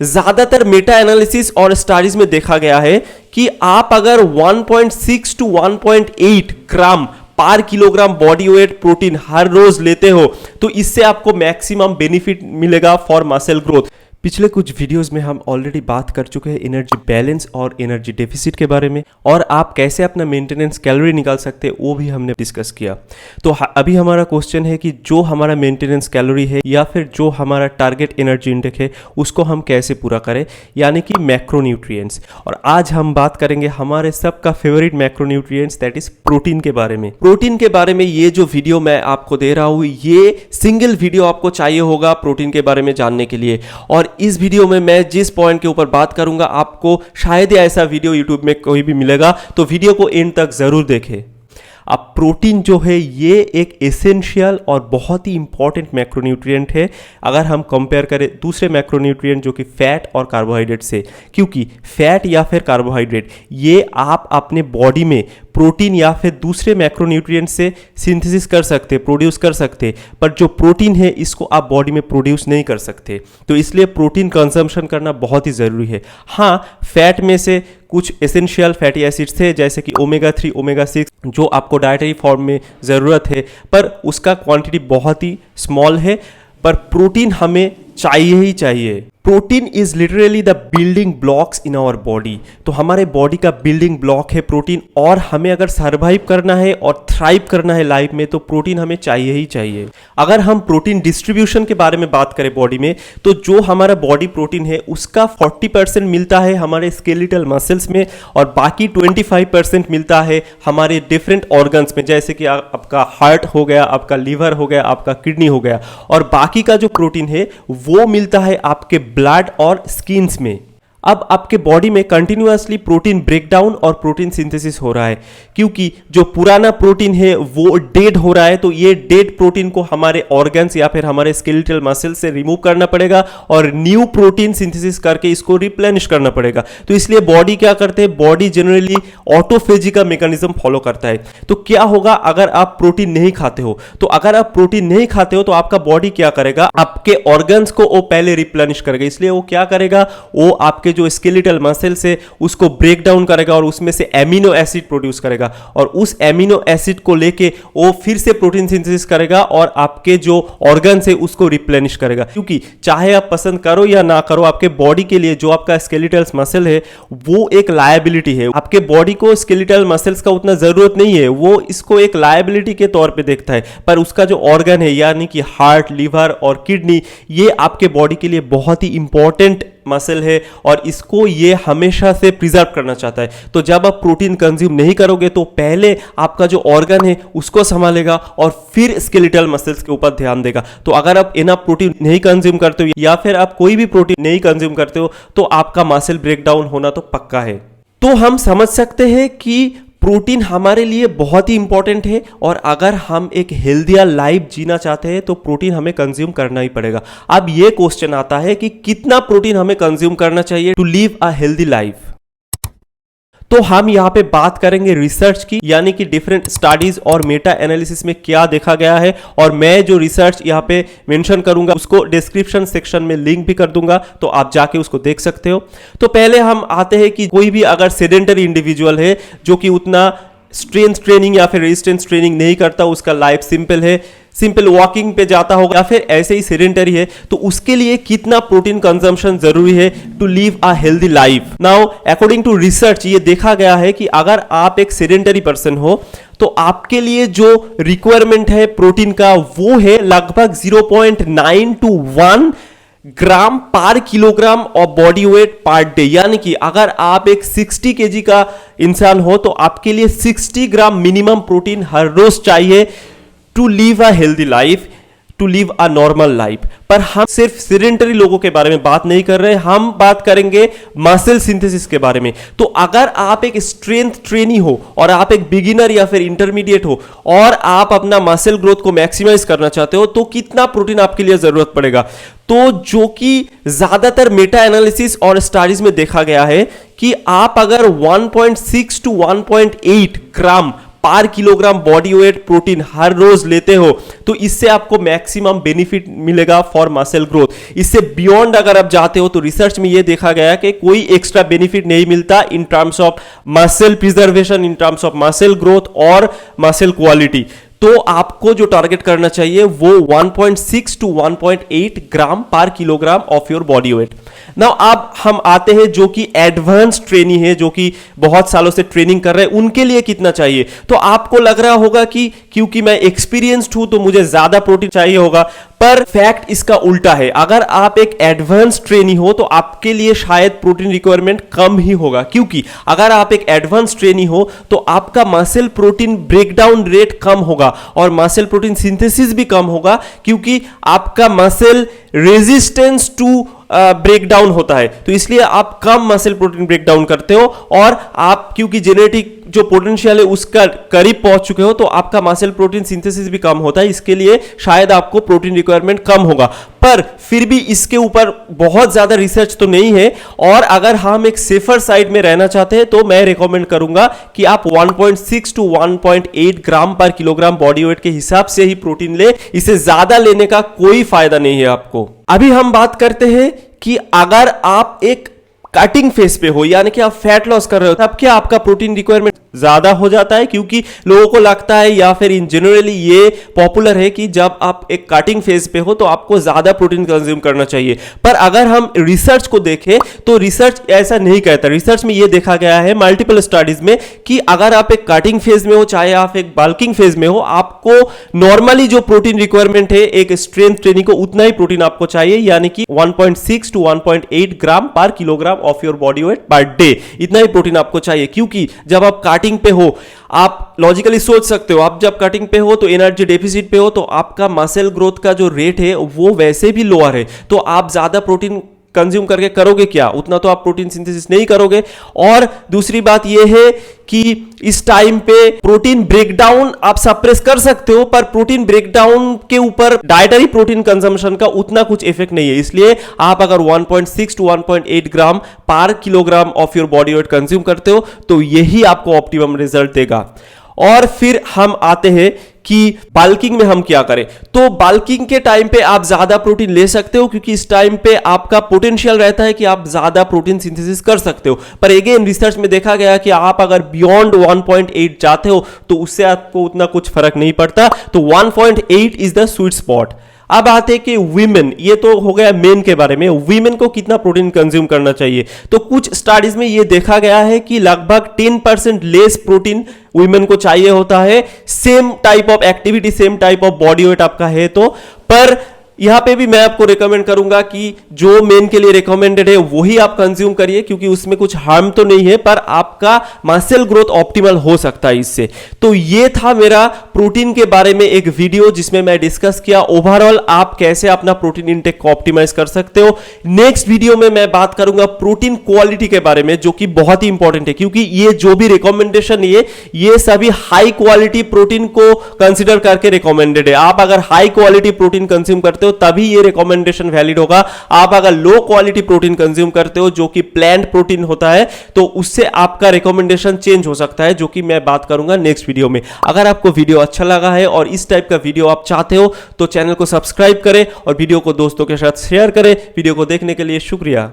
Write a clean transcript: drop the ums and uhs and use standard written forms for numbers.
ज्यादातर Meta analysis और studies में देखा गया है कि आप अगर 1.6 टू 1.8 ग्राम पर किलोग्राम बॉडी वेट प्रोटीन हर रोज लेते हो तो इससे आपको मैक्सिमम बेनिफिट मिलेगा फॉर मसल ग्रोथ। पिछले कुछ वीडियोस में हम ऑलरेडी बात कर चुके हैं एनर्जी बैलेंस और एनर्जी डेफिसिट के बारे में, और आप कैसे अपना मेंटेनेंस कैलोरी निकाल सकते हैं वो भी हमने डिस्कस किया। तो अभी हमारा क्वेश्चन है कि जो हमारा मेंटेनेंस कैलोरी है या फिर जो हमारा टारगेट एनर्जी इंटेक है उसको हम कैसे पूरा करें, यानी कि मैक्रोन्यूट्रिएंट्स। और आज हम बात करेंगे हमारे सबका favourite macronutrients, that is protein के बारे में। प्रोटीन के बारे में ये जो वीडियो मैं आपको दे रहा हूँ ये सिंगल वीडियो आपको चाहिए होगा प्रोटीन के बारे में जानने के लिए, और इस वीडियो में मैं जिस पॉइंट के ऊपर बात करूंगा आपको शायद ही ऐसा वीडियो यूट्यूब में कोई भी मिलेगा, तो वीडियो को एंड तक जरूर देखें। अब प्रोटीन जो है ये एक एसेंशियल और बहुत ही इंपॉर्टेंट मैक्रोन्यूट्रिएंट है अगर हम कंपेयर करें दूसरे मैक्रोन्यूट्रिएंट जो कि फैट और कार्बोहाइड्रेट से, क्योंकि फैट या फिर कार्बोहाइड्रेट ये आप अपने बॉडी में प्रोटीन या फिर दूसरे मैक्रोन्यूट्रिएंट से सिंथेसिस कर सकते, प्रोड्यूस कर सकते, पर जो प्रोटीन है इसको आप बॉडी में प्रोड्यूस नहीं कर सकते। तो इसलिए प्रोटीन कंजम्पशन करना बहुत ही ज़रूरी है। हाँ, फैट में से कुछ एसेंशियल फैटी एसिड्स थे जैसे कि ओमेगा 3, ओमेगा 6 जो आपको डाइटरी फॉर्म में ज़रूरत है, पर उसका क्वांटिटी बहुत ही स्मॉल है। पर प्रोटीन हमें चाहिए ही चाहिए। Protein is literally the building blocks in our body. तो हमारे बॉडी का बिल्डिंग ब्लॉक है प्रोटीन, और हमें अगर सर्वाइव करना है और थ्राइव करना है लाइफ में तो प्रोटीन हमें चाहिए ही चाहिए। अगर हम प्रोटीन डिस्ट्रीब्यूशन के बारे में बात करें बॉडी में, तो जो हमारा बॉडी प्रोटीन है उसका 40% मिलता है हमारे स्केलेटल मसल्स में, और बाकी 25% मिलता है हमारे डिफरेंट ऑर्गन्स में, जैसे कि आपका हार्ट हो गया, आपका लीवर हो गया, आपका किडनी हो गया, और बाकी का जो प्रोटीन है वो मिलता है आपके ब्लड और स्किन्स में। अब आपके बॉडी में कंटिन्यूअसली प्रोटीन ब्रेकडाउन और प्रोटीन सिंथेसिस हो रहा है, क्योंकि जो पुराना प्रोटीन है वो डेड हो रहा है, तो ये डेड प्रोटीन को हमारे ऑर्गन्स या फिर हमारे स्केलेटल मसल से रिमूव करना पड़ेगा और न्यू प्रोटीन सिंथेसिस करके इसको रिप्लेनिश करना पड़ेगा। तो इसलिए बॉडी क्या करते हैं, बॉडी जनरली ऑटोफेजी का मैकेनिज्म फॉलो करता है। तो क्या होगा अगर आप प्रोटीन नहीं खाते हो, तो अगर आप प्रोटीन नहीं खाते हो तो आपका बॉडी क्या करेगा, आपके ऑर्गन्स को वो पहले रिप्लेनिश करेगा। इसलिए वो क्या करेगा, वो आपके जो स्केलेटल मसल से उसको ब्रेक डाउन करेगा और उसमें से एमिनो एसिड प्रोड्यूस करेगा, और उस एमिनो एसिड को लेके वो फिर से प्रोटीन सिंथेसिस करेगा और आपके जो ऑर्गन है उसको रिप्लेनिश करेगा। क्योंकि चाहे आप पसंद करो या ना करो, आपके बॉडी के लिए जो आपका स्केलेटल मसल है वो एक लायबिलिटी है। आपके बॉडी को स्केलेटल मसल्स का उतना जरूरत नहीं है, वो इसको एक लायबिलिटी के तौर पे देखता है, पर उसका जो ऑर्गन है यानी कि हार्ट, लीवर और किडनी, ये आपके बॉडी के लिए बहुत ही इंपॉर्टेंट मसल है और इसको ये हमेशा से प्रिजर्व करना चाहता है। तो जब आप प्रोटीन कंज्यूम नहीं करोगे तो पहले आपका जो ऑर्गन है उसको संभालेगा और फिर स्केलेटल मसल्स के ऊपर ध्यान देगा। तो अगर आप इनफ प्रोटीन नहीं कंज्यूम करते हो या फिर आप कोई भी प्रोटीन नहीं कंज्यूम करते हो तो आपका मसल ब्रेकडाउन होना तो पक्का है। तो हम समझ सकते हैं कि प्रोटीन हमारे लिए बहुत ही इंपॉर्टेंट है, और अगर हम एक हेल्दियर लाइफ जीना चाहते हैं तो प्रोटीन हमें कंज्यूम करना ही पड़ेगा। अब ये क्वेश्चन आता है कि कितना प्रोटीन हमें कंज्यूम करना चाहिए to live a healthy life. तो हम यहाँ पे बात करेंगे रिसर्च की, यानी कि डिफरेंट स्टडीज और मेटा एनालिसिस में क्या देखा गया है, और मैं जो रिसर्च यहाँ पे मेंशन करूंगा उसको डिस्क्रिप्शन सेक्शन में लिंक भी कर दूंगा, तो आप जाके उसको देख सकते हो। तो पहले हम आते हैं कि कोई भी अगर सेडेंटरी इंडिविजुअल है जो कि उतना स्ट्रेंथ ट्रेनिंग या फिर रेजिस्टेंस ट्रेनिंग नहीं करता, उसका लाइफ सिंपल है, सिंपल वॉकिंग पे जाता होगा या फिर ऐसे ही सेडेंटरी है, तो उसके लिए कितना प्रोटीन कंजम्पशन जरूरी है to live a healthy life. Now according to research ये देखा गया है कि अगर आप एक सेडेंटरी पर्सन हो तो आपके लिए जो रिक्वायरमेंट है प्रोटीन का वो है लगभग 0.9 to 1 ग्राम पर kilogram of body weight per day. यानी कि अगर आप एक 60 केजी का इंसान हो तो आपके लिए 60 ग्राम मिनिमम प्रोटीन हर रोज चाहिए to live a healthy life, to live a normal life. पर हम सिर्फ सेडेंटरी लोगों के बारे में बात नहीं कर रहे, हम बात करेंगे मसल सिंथेसिस के बारे में। तो अगर आप एक स्ट्रेंथ ट्रेनी हो और आप एक बिगिनर या फिर इंटरमीडिएट हो और आप अपना मसल ग्रोथ को मैक्सिमाइज करना चाहते हो तो कितना प्रोटीन आपके लिए जरूरत पड़ेगा, तो जो कि ज्यादातर मेटा एनालिसिस और स्टडीज में देखा गया है कि आप अगर 1.6 to 1.8 ग्राम पर किलोग्राम बॉडी वेट प्रोटीन हर रोज लेते हो तो इससे आपको मैक्सिमम बेनिफिट मिलेगा फॉर मसल ग्रोथ। इससे बियॉन्ड अगर आप जाते हो तो रिसर्च में यह देखा गया कि कोई एक्स्ट्रा बेनिफिट नहीं मिलता in terms of muscle preservation, in terms of muscle growth और मसल क्वालिटी। तो आपको जो टारगेट करना चाहिए वो 1.6 टू 1.8 ग्राम पर kilogram of your body weight. Now अब हम आते हैं जो कि एडवांस ट्रेनी है, जो कि बहुत सालों से ट्रेनिंग कर रहे हैं, उनके लिए कितना चाहिए। तो आपको लग रहा होगा कि क्योंकि मैं एक्सपीरियंस्ड हूं तो मुझे ज्यादा प्रोटीन चाहिए होगा, पर फैक्ट इसका उल्टा है। अगर आप एक एडवांस ट्रेनी हो तो आपके लिए शायद प्रोटीन रिक्वायरमेंट कम ही होगा, क्योंकि अगर आप एक एडवांस ट्रेनी हो तो आपका मसल प्रोटीन ब्रेकडाउन रेट कम होगा और मसल प्रोटीन सिंथेसिस भी कम होगा, क्योंकि आपका मसल रेजिस्टेंस टू ब्रेकडाउन होता है। तो इसलिए आप कम मसल प्रोटीन ब्रेकडाउन करते हो और आप क्योंकि जेनेटिक जो पोटेंशियल है उसका करीब पहुंच चुके हो तो आपका मसल प्रोटीन सिंथेसिस भी कम होता है, इसके लिए शायद आपको प्रोटीन रिक्वायरमेंट कम होगा। पर फिर भी इसके ऊपर बहुत ज्यादा रिसर्च तो नहीं है और अगर हम एक सेफर साइड में रहना चाहते हैं तो मैं रिकमेंड करूंगा कि आप 1.6 टू 1.8 ग्राम पर किलोग्राम बॉडी वेट के हिसाब से ही प्रोटीन ले, इसे ज्यादा लेने का कोई फायदा नहीं है आपको। अभी हम बात करते हैं कि अगर आप एक कटिंग फेज पे हो, यानी कि आप फैट लॉस कर रहे हो, तब क्या आपका प्रोटीन रिक्वायरमेंट ज्यादा हो जाता है? क्योंकि लोगों को लगता है या फिर इन जनरली ये पॉपुलर है कि जब आप एक कटिंग फेज पे हो तो आपको ज्यादा प्रोटीन कंज्यूम करना चाहिए। पर अगर हम रिसर्च को देखें तो रिसर्च ऐसा नहीं कहता। रिसर्च में ये देखा गया है मल्टीपल स्टडीज में कि अगर आप एक कटिंग फेज में हो चाहे आप एक बल्किंग फेज में हो, आपको नॉर्मली जो प्रोटीन रिक्वायरमेंट है एक स्ट्रेंथ ट्रेनिंग को उतना ही प्रोटीन आपको चाहिए, यानी कि 1.6 टू 1.8 ग्राम पर kilogram of your body weight per day, इतना ही प्रोटीन आपको चाहिए। क्योंकि जब आप कटिंग पे हो, आप लॉजिकली सोच सकते हो, आप जब कटिंग पे हो तो एनर्जी डेफिसिट पे हो तो आपका मसल ग्रोथ का जो रेट है वो वैसे भी लोअर है, तो आप ज्यादा प्रोटीन कंज्यूम करके करोगे क्या? उतना तो आप प्रोटीन सिंथेसिस नहीं करोगे। और दूसरी बात यह है कि इस टाइम पे प्रोटीन ब्रेकडाउन आप सप्रेस कर सकते हो, पर प्रोटीन ब्रेकडाउन के ऊपर डाइटरी प्रोटीन कंजम्पशन का उतना कुछ इफेक्ट नहीं है। इसलिए आप अगर 1.6 टू 1.8 ग्राम पर kilogram of your body weight consume करते हो तो यही आपको ऑप्टिमम रिजल्ट देगा। और फिर हम आते हैं कि बल्किंग में हम क्या करें। तो बल्किंग के टाइम पे आप ज्यादा प्रोटीन ले सकते हो, क्योंकि इस टाइम पे आपका पोटेंशियल रहता है कि आप ज्यादा प्रोटीन सिंथेसिस कर सकते हो। पर अगेन रिसर्च में देखा गया कि आप अगर बियॉन्ड 1.8 जाते हो तो उससे आपको उतना कुछ फर्क नहीं पड़ता। तो 1.8 इज द स्वीट स्पॉट। अब आते हैं कि वीमेन, ये तो हो गया मेन के बारे में, वीमेन को कितना प्रोटीन कंज्यूम करना चाहिए। तो कुछ स्टडीज में ये देखा गया है कि लगभग 10% लेस प्रोटीन वीमेन को चाहिए होता है, same type of activity, same type of body weight आपका है तो। पर यहां पे भी मैं आपको रिकमेंड करूंगा कि जो मेन के लिए रिकमेंडेड है वही आप कंज्यूम करिए, क्योंकि उसमें कुछ हार्म तो नहीं है, पर आपका मसल ग्रोथ ऑप्टिमल हो सकता है इससे। तो ये था मेरा प्रोटीन के बारे में एक वीडियो जिसमें मैं डिस्कस किया ओवरऑल आप कैसे अपना प्रोटीन इंटेक को ऑप्टिमाइज कर सकते हो। नेक्स्ट वीडियो में मैं बात करूंगा प्रोटीन क्वालिटी के बारे में, जो कि बहुत ही इंपॉर्टेंट है, क्योंकि ये जो भी रिकमेंडेशन ये सभी हाई क्वालिटी प्रोटीन को कंसिडर करके रिकमेंडेड है। आप अगर हाई क्वालिटी प्रोटीन कंज्यूम करते हो तभी ये रिकमेंडेशन वैलिड होगा। आप अगर लो क्वालिटी प्रोटीन कंज्यूम करते हो जो कि प्लांट प्रोटीन होता है तो उससे आपका रिकमेंडेशन चेंज हो सकता है, जो कि मैं बात करूंगा नेक्स्ट वीडियो में। अगर आपको वीडियो अच्छा लगा है और इस टाइप का वीडियो आप चाहते हो तो चैनल को सब्सक्राइब करें और वीडियो को दोस्तों के साथ शेयर करें। वीडियो को देखने के लिए शुक्रिया।